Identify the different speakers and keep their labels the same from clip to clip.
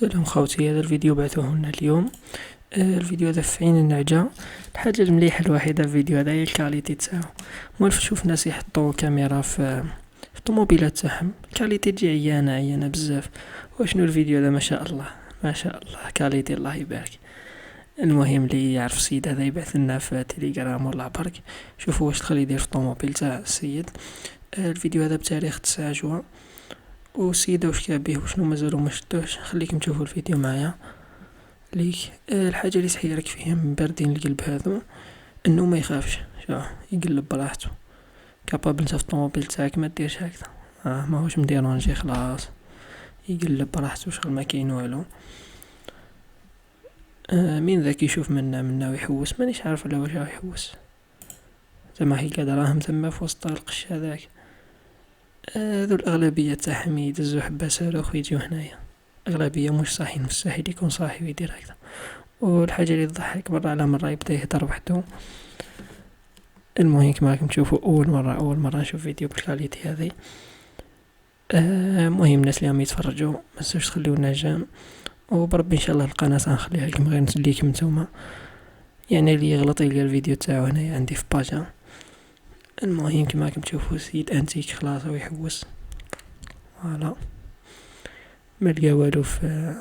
Speaker 1: السلام خوتي، هذا الفيديو بعثوه لنا اليوم. الفيديو هذا في عين النعجة. الحاجة المليحة الوحيدة في الفيديو هذا هي الكاليتي تاعو. موالف نشوف ناس يحطوا كاميرا في الطوموبيلات تاعهم، الكاليتي تجي عيانة بزاف. وشنو الفيديو هذا؟ ما شاء الله ما شاء الله، كاليتي الله يبارك. المهم اللي يعرف السيد هذا يبعث لنا في تيليجرام ولا برك. شوفوا واش دخل يدير في الطوموبيل تاع السيد. الفيديو هذا بتاريخ 9 جوان، والسيدة واش كابيه وشنو مازالو مشدوش. خليكم تشوفوا الفيديو معايا. ليك الحاجة اللي تحيرك فيهم باردين القلب هذو انه ما يخافش، يقلب براحته. كابابل انت في الطوموبيل تاعك ما ديرش هكذا، ماهوش مديرونجي، خلاص يقلب براحته شغل ما كاين والو. مين ذاك يشوف منا ويحوس؟ مانيش عارف على واش راه يحوس، زعما هي قاعد راهم تما في وسط القش هذاك. ذو الأغلبية تاعهم يدزو حبة صاروخ ويجيو هنايا. أغلبية مش صاحي، مستحيل يكون صاحي ويدير هكذا. والحاجة اللي تضحك مرة على مرة يبدا يهدر وحدو. المهم كما راكم تشوفوا أول مرة نشوف فيديو بالكاليتي هذي. مهم الناس اللي راهم يتفرجوا متنسوش تخليونا جيم، وبربي ان شاء الله القناة غنخليها لكم غير نسليكم نتوما، يعني اللي يغلط يلقى الفيديو تاعو هنايا عندي في باجا. المهم كما راكم تشوفوا سيد انتيك خلاص هو يحوس، فوالا ما لقى والو في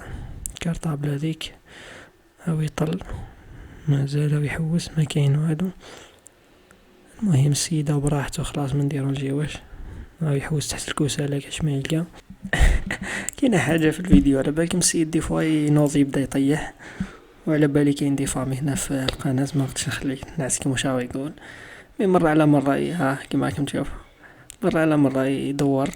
Speaker 1: الكارطابل هذيك، هاو يطل مازال يحوس ما كاين والو. المهم السيدة براحته خلاص ما نديرونجيوش، هاو يحوس تحت الكوسالة كاش ما يلقى. كاينه حاجة في الفيديو على بالكم السيد دي فوا ينوض يبدا يطيح، وعلى بالي كاين دي فامي هنا في القناة ما قدرتش نخليه نعسكم واش راهو يقول. مي مرة على مرة كيما راكم تشوفوا، مرة على مرة يدور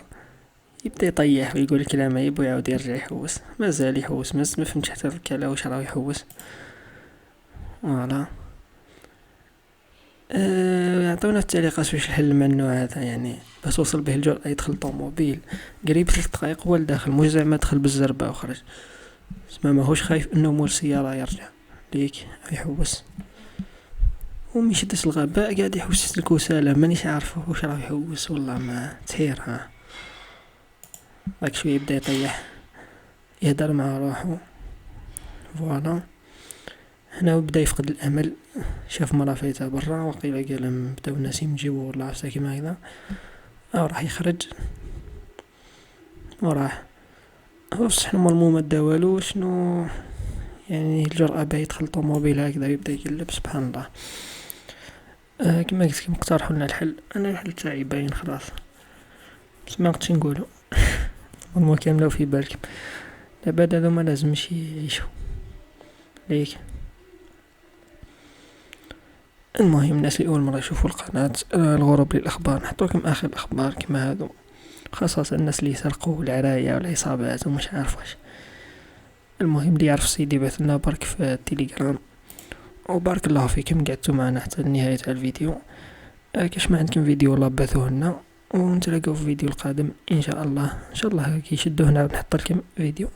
Speaker 1: يبدا يطيح ويقول كلام عيب ويعاود يرجع يحوس، مازال يحوس. ما فهمتش حتى الكلا واش راه يحوس. فوالا يعطونا التعليقات واش الحل مع النوع هذا، يعني باش توصل به الجرأة يدخل طوموبيل قريب 3 دقائق هو لداخل، مش زعما دخل بالزربة وخرج. اسمع ماهوش خايف انه مول السيارة يرجع ليك يحوس، ومن شدة الغباء قاعد يحوس تحت الكوسالة. مانيش عارف واش راه يحوس، والله ما تحير. راك شويه يبدا يطيح يهدر مع روحو. فوالا هنا بدا يفقد الامل، شاف مرا فايته برا وقيلا قال بداو الناس يمجيو ولا عفسه كيما هكذا، راح يخرج وراح. هو بصح المهم ما دا والو، شنو يعني الجرأة باه يدخل طوموبيل هكذا يبدا يقلب؟ سبحان الله. كما قلت لكم اقترحوا لنا الحل، انا الحل تاعي باين خلاص بس ما نقدرش نقولو. المهم كاملة في بالكم العباد هذو ما لازمش يعيشوا ليك. المهم الناس اللي اول مره يشوفوا القناه الغرب للاخبار، نحطوا لكم اخر الاخبار كما هذو، خاصه الناس اللي يسرقوا العرايا والعصابات ومش عارف واش. المهم اللي يعرف سيدي يبعث لنا برك في التليجرام. وبارك الله فيكم قعدتوا معنا حتى نهايه الفيديو. كاش ما عندكم فيديو ولا بعثوه لنا، ونتلاقاو في الفيديو القادم ان شاء الله. كي يشدوه نعاود نحط لكم فيديو.